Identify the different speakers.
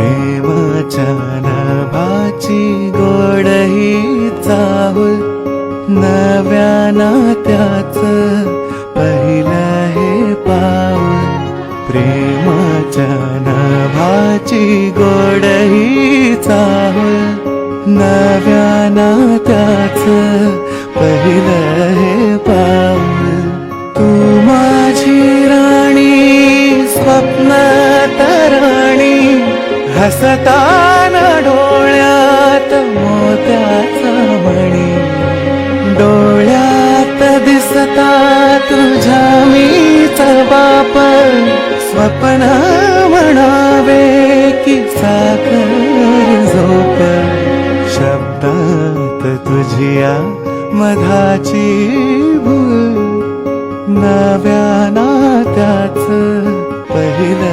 Speaker 1: प्रेमाच्या नभाची गोड ही चाहुल, नव्या नात्याचं पहिलं हे पाऊल. प्रेमाच्या नभाची गोड ही चाहुल, नव्या नात्याचं पहिलं हे पाऊल. तू माझी राणी स्वप्न तराणी, हसताना डोळ्यात मोत्याचा मणी. डोळ्यात दिसता तुझ्या मीच बाप, स्वप्न म्हणावे की साखर झोप. शब्दात तुझिया मधाची भूल, नव्या नात्याचं पहिलं